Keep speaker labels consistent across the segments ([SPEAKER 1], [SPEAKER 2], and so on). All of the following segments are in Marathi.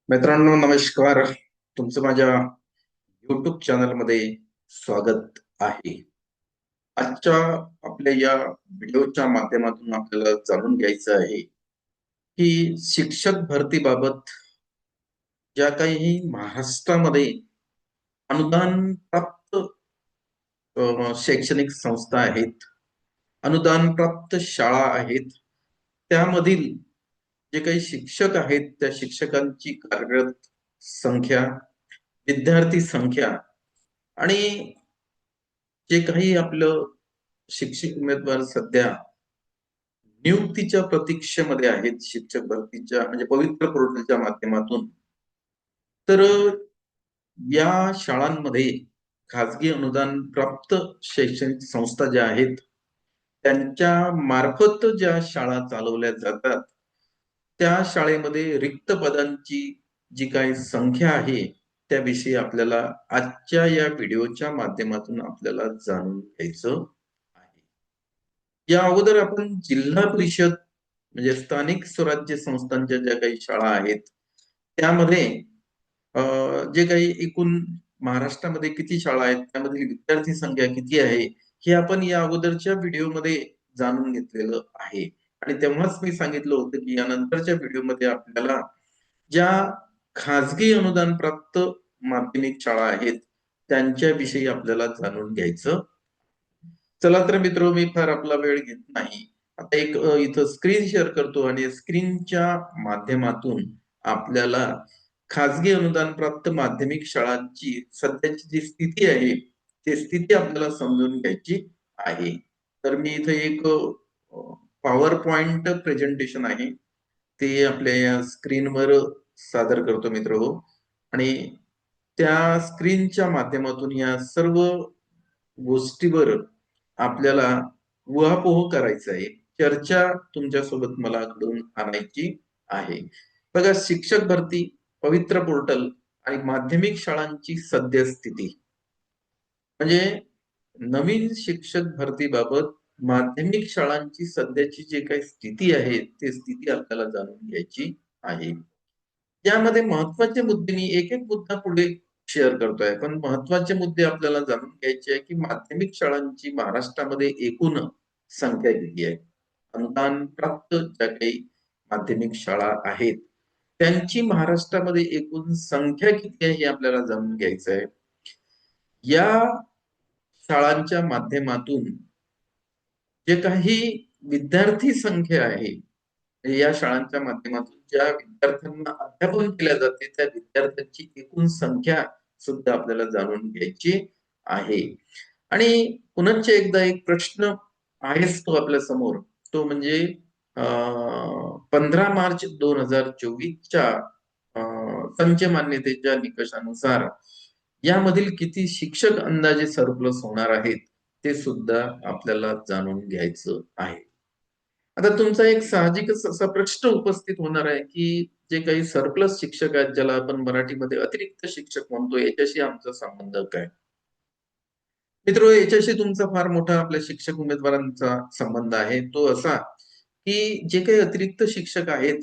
[SPEAKER 1] मित्रांनो, नमस्कार. तुमचं माझ्या युट्यूब चॅनलमध्ये स्वागत आहे. आजच्या आपल्या या व्हिडिओच्या माध्यमातून आपल्याला जाणून घ्यायचं आहे की शिक्षक भरतीबाबत ज्या काही महाराष्ट्रामध्ये अनुदान प्राप्त शैक्षणिक संस्था आहेत, अनुदान प्राप्त शाळा आहेत, त्यामधील जे काही शिक्षक आहेत त्या शिक्षकांची कार्यरत संख्या, विद्यार्थी संख्या आणि जे काही आपलं शिक्षक उमेदवार सध्या नियुक्तीच्या प्रतीक्षेमध्ये आहेत शिक्षक भरतीच्या म्हणजे पवित्र पोर्टलच्या माध्यमातून, तर या शाळांमध्ये खाजगी अनुदान प्राप्त शैक्षणिक संस्था ज्या आहेत त्यांच्या मार्फत ज्या शाळा चालवल्या जातात त्या शाळेमध्ये रिक्त पदांची जी काही संख्या आहे त्याविषयी आपल्याला आजच्या या व्हिडिओच्या माध्यमातून आपल्याला जाणून घ्यायचं आहे. या अगोदर आपण जिल्हा परिषद म्हणजे स्थानिक स्वराज्य संस्थांच्या ज्या काही शाळा आहेत त्यामध्ये जे काही एकूण महाराष्ट्रामध्ये किती शाळा आहेत त्यामधील विद्यार्थी संख्या किती आहे हे आपण या अगोदरच्या व्हिडिओमध्ये जाणून घेतलेलं आहे. आणि तेव्हाच मी सांगितलं होतं की यानंतरच्या व्हिडिओमध्ये आपल्याला ज्या खाजगी अनुदान प्राप्त माध्यमिक शाळा आहेत त्यांच्याविषयी आपल्याला जाणून घ्यायचं. चला तर मित्र, मी फार आपला वेळ घेत नाही. आता एक इथं स्क्रीन शेअर करतो आणि स्क्रीनच्या माध्यमातून आपल्याला खाजगी अनुदान प्राप्त माध्यमिक शाळांची सध्याची जी स्थिती आहे ती स्थिती आपल्याला समजून घ्यायची आहे. तर मी इथे एक पॉवर पॉइंट प्रेझेंटेशन आहे ते आपल्या या स्क्रीनवर सादर करतो मित्र हो. आणि त्या स्क्रीनच्या माध्यमातून या सर्व गोष्टीवर आपल्याला उहापोह करायचं आहे, चर्चा तुमच्यासोबत मला घडवून आणायची आहे. बघा, शिक्षक भरती, पवित्र पोर्टल आणि माध्यमिक शाळांची सद्यस्थिती म्हणजे नवीन शिक्षक भरतीबाबत माध्यमिक शाळांची सध्याची जी काही स्थिती आहे ती स्थिती आपल्याला जाणून घ्यायची आहे. यामध्ये महत्वाचे मुद्दे, मी एक एक मुद्दा पुढे शेअर करतोय, पण महत्वाचे मुद्दे आपल्याला जाणून घ्यायचे आहे की माध्यमिक शाळांची महाराष्ट्रामध्ये एकूण संख्या किती आहे, अनुदान प्राप्त ज्या काही माध्यमिक शाळा आहेत त्यांची महाराष्ट्रामध्ये एकूण संख्या किती आहे हे आपल्याला जाणून घ्यायचं आहे. या शाळांच्या माध्यमातून जे काही विद्यार्थी संख्या आहे, या शाळांच्या माध्यमातून ज्या विद्यार्थ्यांना अध्यापन केल्या जाते त्या विद्यार्थ्यांची एकूण संख्या सुद्धा आपल्याला जाणून घ्यायची आहे. आणि पुनश्च एकदा एक प्रश्न आहेच तो आपल्या समोर, तो म्हणजे 15 मार्च 2024च्या संच मान्यतेच्या निकषानुसार यामधील किती शिक्षक अंदाजे सरप्लस होणार आहेत ते सुद्धा आपल्याला जाणून घ्यायचं आहे. आता तुमचा एक साहजिकच असा प्रश्न उपस्थित होणार आहे की जे काही सरप्लस शिक्षक आहेत, ज्याला आपण मराठीमध्ये अतिरिक्त शिक्षक म्हणतो, याच्याशी आमचा संबंध काय? मित्र, याच्याशी तुमचा फार मोठा आपल्या शिक्षक उमेदवारांचा संबंध आहे. तो असा की जे काही अतिरिक्त शिक्षक आहेत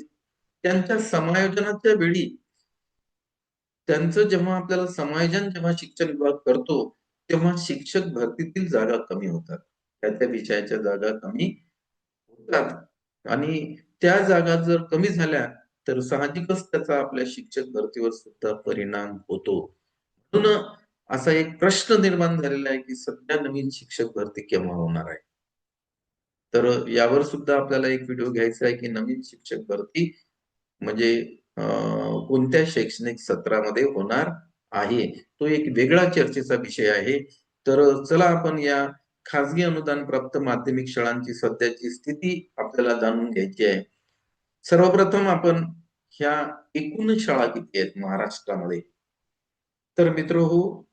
[SPEAKER 1] त्यांच्या समायोजनाच्या वेळी त्यांचं जेव्हा आपल्याला समायोजन जेव्हा शिक्षण विभाग करतो तेव्हा शिक्षक भरतीतील जागा कमी होतात, त्या विषयाच्या जागा कमी होतात आणि त्या जागा जर कमी झाल्या तर साहजिकच त्याचा आपल्या शिक्षक भरतीवर सुद्धा परिणाम होतो. म्हणून असा एक प्रश्न निर्माण झालेला आहे की सध्या नवीन शिक्षक भरती केव्हा होणार आहे. तर यावर सुद्धा आपल्याला एक व्हिडिओ घ्यायचा आहे की नवीन शिक्षक भरती म्हणजे कोणत्या शैक्षणिक सत्रामध्ये होणार आहे, तो एक वेगळा चर्चेचा विषय आहे. तर चला आपण या खाजगी अनुदान प्राप्त माध्यमिक शाळांची सध्याची स्थिती आपल्याला जाणून घ्यायची आहे. सर्वप्रथम आपण ह्या एकूण शाळा किती आहेत महाराष्ट्रामध्ये, तर मित्र हो,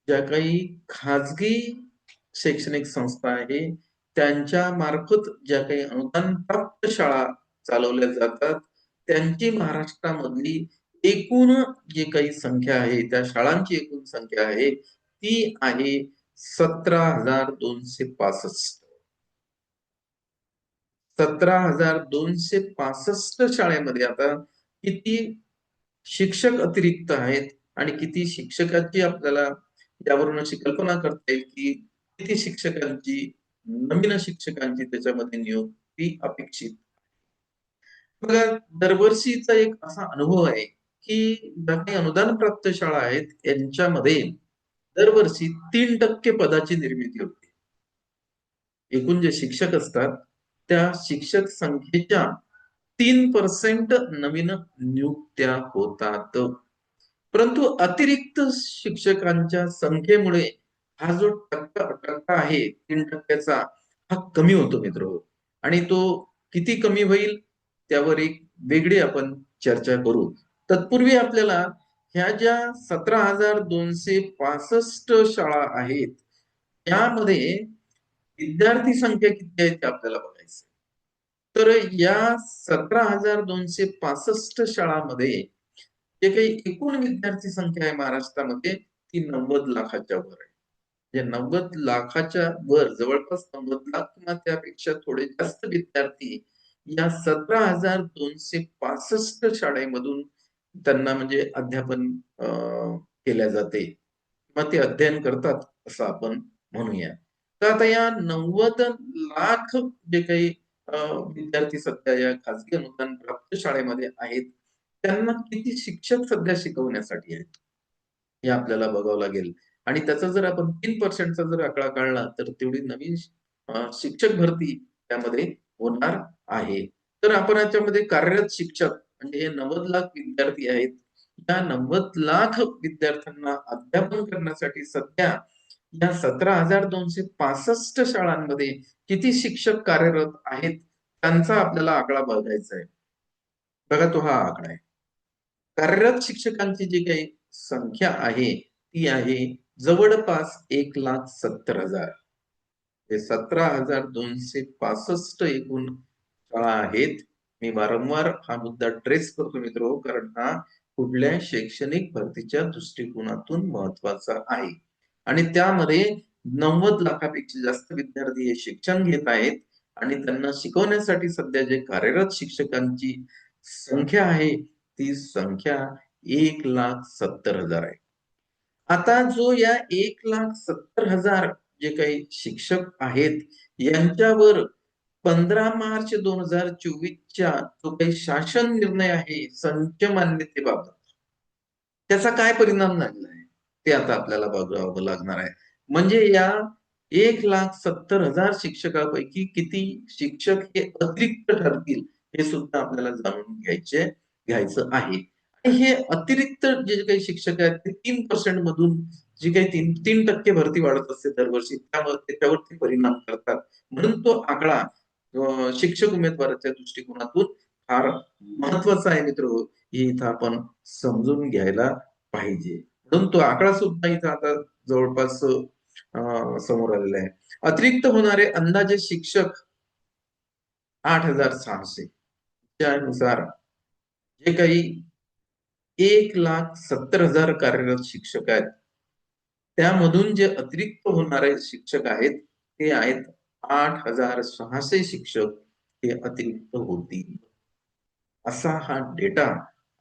[SPEAKER 1] ज्या काही खाजगी शैक्षणिक संस्था आहे त्यांच्या मार्फत ज्या काही अनुदान प्राप्त शाळा चालवल्या जातात त्यांची महाराष्ट्रामधली एकूण जे काही संख्या आहे त्या शाळांची एकूण संख्या आहे ती आहे 17,265. 17,265 शाळेमध्ये आता किती शिक्षक अतिरिक्त आहेत आणि किती शिक्षकांची आपल्याला यावरून अशी कल्पना करता येईल की किती शिक्षकांची, नवीन शिक्षकांची त्याच्यामध्ये नियुक्ती अपेक्षित. बघा, दरवर्षीचा एक असा अनुभव आहे की ज्या काही अनुदान प्राप्त शाळा आहेत यांच्यामध्ये दरवर्षी 3% पदाची निर्मिती होते. एकूण जे शिक्षक असतात त्या शिक्षक संख्येच्या 3% नवीन नियुक्त्या होतात. परंतु अतिरिक्त शिक्षकांच्या संख्येमुळे हा जो टक्का आहे 3%चा, हा कमी होतो मित्र. आणि तो किती कमी होईल त्यावर एक वेगळी आपण चर्चा करू. तत्पूर्वी आपल्याला ह्या ज्या 17,265 शाळा आहेत यामध्ये विद्यार्थी संख्या किती आहे ते आपल्याला बघायचं. तर या 17,265 शाळांमध्ये जे काही एकूण विद्यार्थी संख्या आहे महाराष्ट्रामध्ये ती 90 लाखाच्या वर आहे. म्हणजे 90 लाखाच्या वर जवळपास 90 लाख किंवा त्यापेक्षा थोडे जास्त विद्यार्थी या 17,265 शाळेमधून त्यांना म्हणजे अध्यापन केल्या जाते किंवा ते अध्ययन करतात असं आपण म्हणूया. तर आता या 90 लाख जे काही विद्यार्थी सध्या या खाजगी अनुदान प्राप्त शाळेमध्ये आहेत त्यांना किती शिक्षक सध्या शिकवण्यासाठी आहेत हे आपल्याला बघावं लागेल. आणि त्याचा जर आपण 3%चा जर आकडा काढला तर तेवढी नवीन शिक्षक भरती त्यामध्ये होणार आहे. तर आपण याच्यामध्ये कार्यरत शिक्षक म्हणजे हे 90 लाख विद्यार्थी आहेत. या 90 लाख विद्यार्थ्यांना अध्यापन करण्यासाठी सध्या या 17,265 शाळांमध्ये किती शिक्षक कार्यरत आहेत त्यांचा आपल्याला आकडा बघायचा आहे. बघा, तो हा आकडा आहे. कार्यरत शिक्षकांची जी काही संख्या आहे ती आहे जवळपास 1,70,000. हे 17,265 एकूण शाळा आहेत. मी वारंवार हा मुद्दा ट्रेस करतो मित्र, कारण हा कुठल्या शैक्षणिक भरतीच्या दृष्टिकोनातून महत्वाचा आहे. आणि त्यामध्ये 90 लाखापेक्षा जास्त विद्यार्थी हे शिक्षण घेत आहेत आणि त्यांना शिकवण्यासाठी सध्या जे कार्यरत शिक्षकांची संख्या आहे ती संख्या 1,70,000 आहे. आता जो या 1,70,000 जे काही शिक्षक आहेत यांच्यावर 15 मार्च 2024च्या जो काही शासन निर्णय आहे संच मान्यतेबाबत त्याचा काय परिणाम झालेला आहे ते आता आपल्याला बघावं लागणार आहे. म्हणजे या 1,70,000 शिक्षकापैकी किती शिक्षक हे अतिरिक्त ठरतील हे सुद्धा आपल्याला जाणून घ्यायचं आहे. आणि हे अतिरिक्त जे काही शिक्षक आहेत ते 3% मधून जी काही 3% भरती वाढत असते दरवर्षी त्याच्यावरती परिणाम करतात. म्हणून तो आकडा शिक्षक उमेदवाराच्या दृष्टिकोनातून फार महत्वाचा आहे मित्र. हे इथं आपण समजून घ्यायला पाहिजे. म्हणून तो आकडा सुद्धा इथं आता जवळपास समोर आलेला आहे. अतिरिक्त होणारे अंदाजे शिक्षक 8,600. त्यानुसार जे काही 1,70,000 कार्यरत शिक्षक आहेत त्यामधून जे अतिरिक्त होणारे शिक्षक आहेत ते आहेत 8,600 शिक्षक हे अतिरिक्त होतील. असा हा डेटा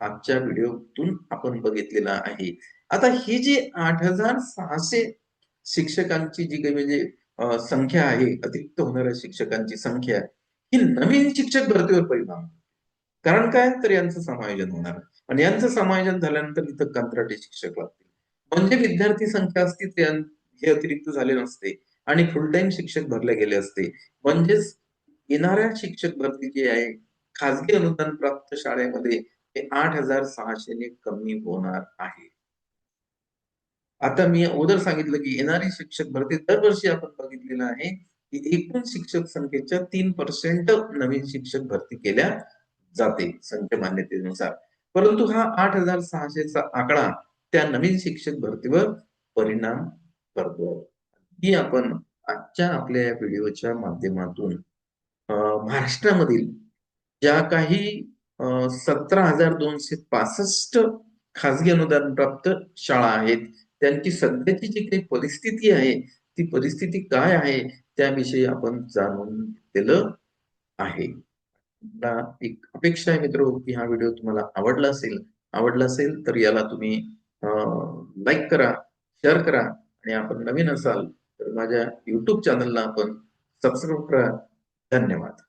[SPEAKER 1] आजच्या व्हिडिओतून आपण बघितलेला आहे. आता ही जी 8,600 शिक्षकांची जी काही म्हणजे संख्या आहे, अतिरिक्त होणाऱ्या शिक्षकांची संख्या, ही नवीन शिक्षक भरतीवर परिणाम. कारण काय, तर यांचं समायोजन होणार आणि यांचं समायोजन झाल्यानंतर इथं कंत्राटी शिक्षक लागतील. म्हणजे विद्यार्थी संख्या असती हे अतिरिक्त झाले नसते आणि फुल टाइम शिक्षक भरले गेले असते. म्हणजेच येणाऱ्या शिक्षक भरती जी आहे खाजगी अनुदान प्राप्त शाळेमध्ये ते 8,600 ने कमी होणार आहे. आता मी अगोदर सांगितलं की येणारी शिक्षक भरती दरवर्षी आपण बघितलेलं आहे की एकूण शिक्षक संख्येच्या 3% नवीन शिक्षक भरती केल्या जाते संच मान्यतेनुसार. परंतु हा 8,600चा आकडा त्या नवीन शिक्षक भरतीवर परिणाम करतो. ही आपण आजच्या आपल्या या व्हिडिओच्या माध्यमातून महाराष्ट्रामधील ज्या काही 17,265 खाजगी अनुदान प्राप्त शाळा आहेत त्यांची सध्याची जी काही परिस्थिती आहे ती परिस्थिती काय आहे त्याविषयी आपण जाणून घेतलेलं आहे. मला एक अपेक्षा आहे मित्र की हा व्हिडिओ तुम्हाला आवडला असेल आवडलं असेल तर याला तुम्ही लाईक करा, शेअर करा आणि आपण नवीन असाल तर माझ्या YouTube चॅनलला आपण सबस्क्राईब करा. धन्यवाद.